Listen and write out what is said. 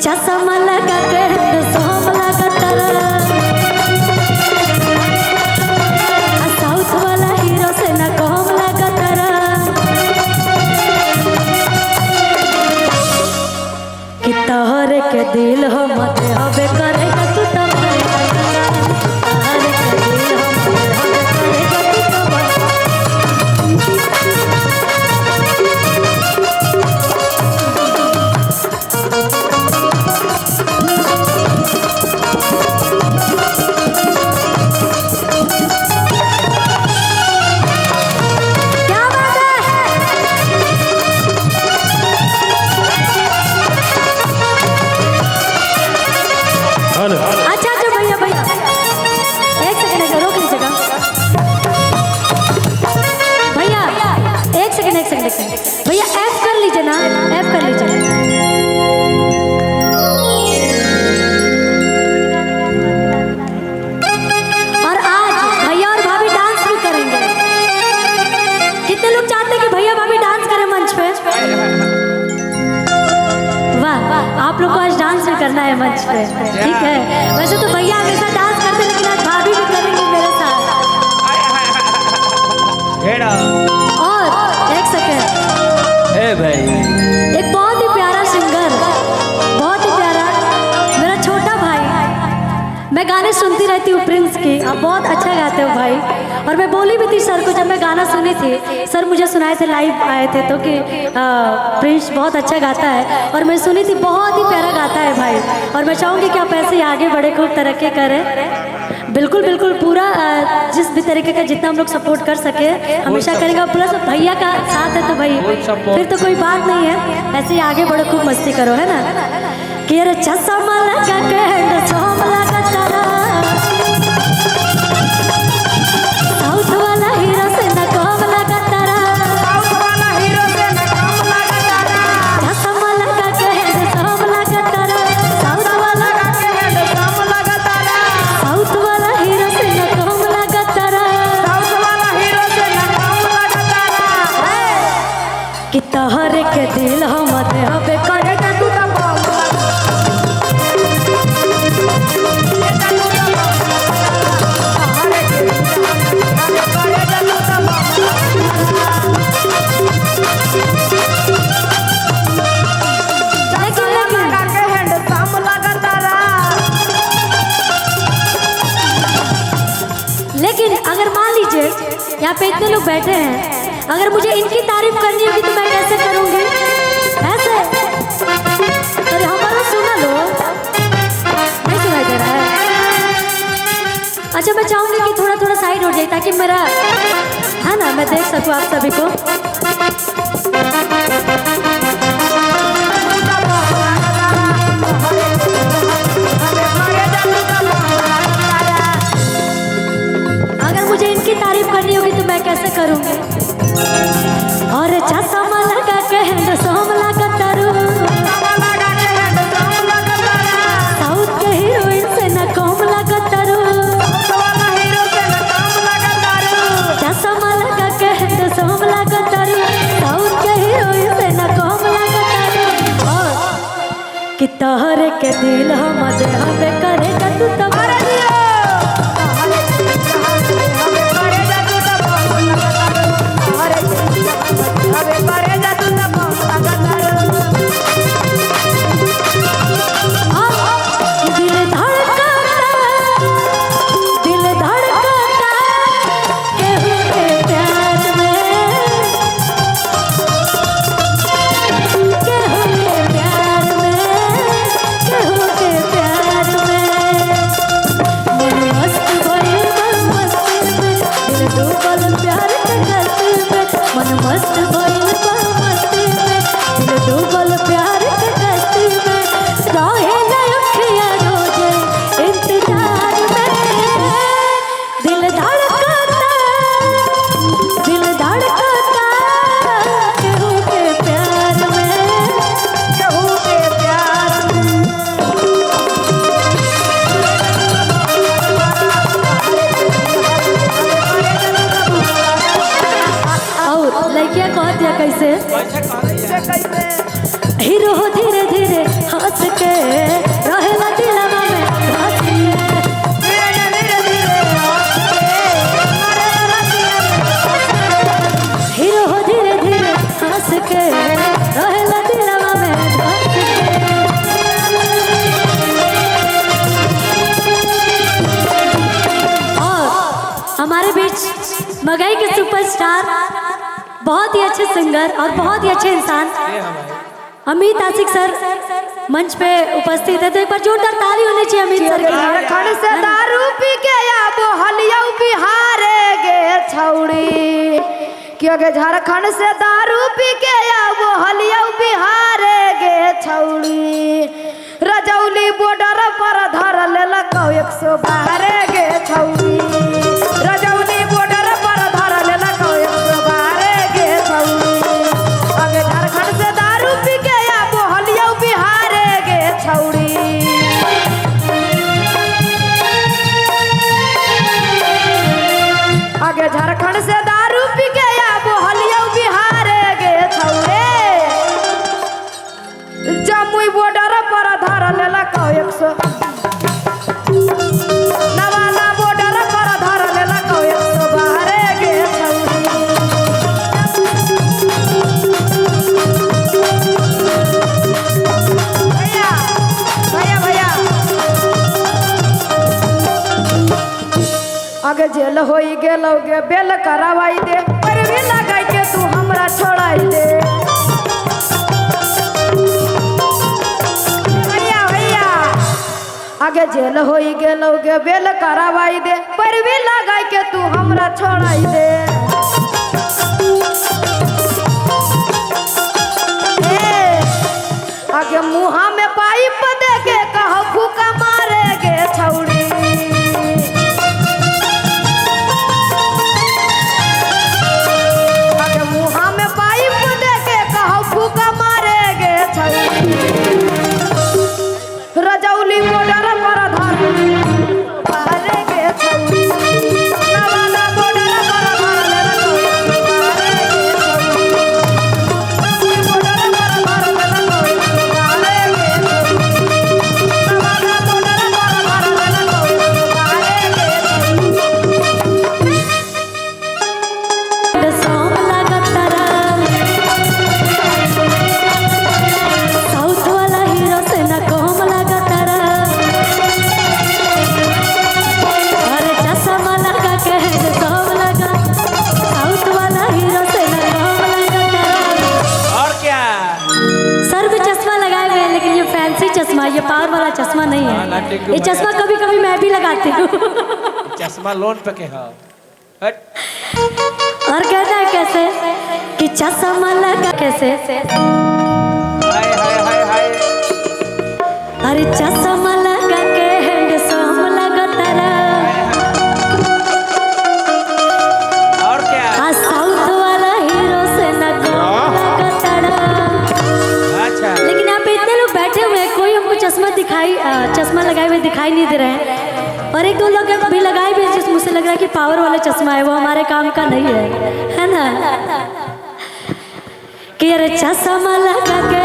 चश्मा लगा के सोम लगा तारा साउथ वाला हीरो से न कम लगा तारा कि तोहरे के दिल हो मत हबे करेगा तू तो भैया एफ कर लीजिए ना, एफ कर लीजिए। और आज भैया और भाभी डांस भी करेंगे। कितने लोग चाहते हैं कि भैया भाभी डांस करें मंच पे? वाह, आप लोग को आज डांस भी करना है मंच पे, ठीक है। वैसे तो भैया हमेशा डांस करते हैं, लेकिन आज भाभी भी करेंगे मेरे साथ। और एक सेकेंड भाई, एक बहुत ही प्यारा सिंगर, बहुत ही प्यारा मेरा छोटा भाई। मैं गाने सुनती रहती हूँ प्रिंस की, आप बहुत अच्छा गाते हो भाई। और मैं बोली भी थी सर को जब मैं गाना सुनी थी, सर मुझे सुनाए थे, लाइव आए थे तो कि प्रिंस बहुत अच्छा गाता है। और मैं सुनी थी बहुत ही प्यारा गाता है भाई। और मैं चाहूँगी कि आप ऐसे ही आगे बढ़े, खूब तरक्की करें। बिल्कुल बिल्कुल, पूरा जिस भी तरीके का जितना हम लोग सपोर्ट कर सके हमेशा करेंगे। प्लस भैया का साथ है तो भाई फिर तो कोई बात नहीं है। ऐसे ही आगे बढ़ो, खूब मस्ती करो, है ना। कि रे चश्मा लगा के सोम लगा तारा साउथ वाला हीरो से न कम लगा तारा चश्मा लगा के सोम लगा तारा साउथ वाला हीरो से न कम लगा तारा कि तोहरे के दिल हम हबे करेगा तू तो लेकिन अगर मान लीजिए यहाँ पे इतने लोग बैठे हैं, अगर मुझे इनकी तारीफ करनी होगी तो मैं कैसे करूँगी? ऐसे अरे हमारा सुना लो, नहीं सुनाई दे रहा है। अच्छा, मैं चाहूँगी कि थोड़ा थोड़ा साइड हो जाए ताकि मेरा, है ना, मैं देख सकूँ आप सभी को। अगर मुझे इनकी तारीफ करनी होगी तो मैं कैसे करूँगी? और चश्मा लगा के सोम लगा तारू साउथ के हीरोइन से न कम लगा तारू चश्मा लगा के सोम लगा तारू साउथ के हीरोइन से न कम लगा तारू। और कि तोहरे के दिल हम हबे करेगा तू तो हमारे बीच मगई के सुपरस्टार, बहुत ही अच्छे सिंगर और बहुत ही अच्छे इंसान अमित आशिक सर मंच पे उपस्थित है। तो एक बार जोरदार ताली होनी चाहिए अमित सर की। झारखंड से दारू पी के आबो हलिया बिहारे गे छौड़ी, क्योंकि झारखंड से दारू पी के आबो हलिया बिहारे गे छौड़ी। रजौली बॉर्डर पर धर लेलकौ 112 गे छौड़ी। रजौली बॉर्डर पर धर लेलकौ 112 गे छौड़ी। अगे झारखंड से दारू पी के आबो हलिया बिहारे गे छौड़ी। आगे झारखंड से दारू पी के आबो हलिया बिहारे गे छौड़े। जमुई बॉर्डर पर धर लेलकौ 100, नवादा बॉर्डर पर धर लेलकौ 112 गे छौड़ी। भैया भैया भैया आगे जेल होई गेलौगे बेल करावाई दे, पर भी लगाई के तू हमरा छोड़ाई दे। भैया भैया आगे जेल होई गेलौगे बेल करावाई दे, पर भी लगाई के तू हमरा छोड़ाई दे। आगे मुहा में पाइप दे के कहो फूका मारे गे छौड़ी। आगे मुहा में पाइप दे के कहो फूका मारे गे छौड़ी। रजौली बॉर्डर पर धर मारे गे छौड़ी। नवादा बॉर्डर पर धर लेलकौ 112 गे छौड़ी। जमुई बॉर्डर पर धर लेलकौ 112 गे छौड़ी। नवादा बॉर्डर पर धर लेलकौ 112 गे छौड़ी। सोम लगतरा साउथ वाला हीरो से न कोम लगतरा। अरे चश्मा लगा के सोम लगा, साउथ वाला हीरो से न कोम लगतरा। और क्या सर पे चश्मा लगाए हुए हैं, लेकिन ये फैंसी चश्मा, ये पावर वाला चश्मा नहीं है। ये चश्मा कभी कभी मैं भी लगाती हूँ। चश्मा लोन पे के हाँ हट। और कहता है कैसे कि चश्मा लगा कैसे, हाय हाय हाय हाय। अरे चश्मा लगा के हैंडसम लगतरा। और क्या आ साउथ वाला हीरो से न कोम लगतरा। अच्छा लेकिन यहाँ पे इतने लोग बैठे हुए हैं, कोई हमको चश्मा लगाए हुए दिखाई नहीं दे रहे हैं। और एक दो लोग अभी लगाए हुए हैं जिस मुझसे लग रहा है कि पावर वाला चश्मा है, वो हमारे काम का नहीं है ना। कि अरे चश्मा लगा के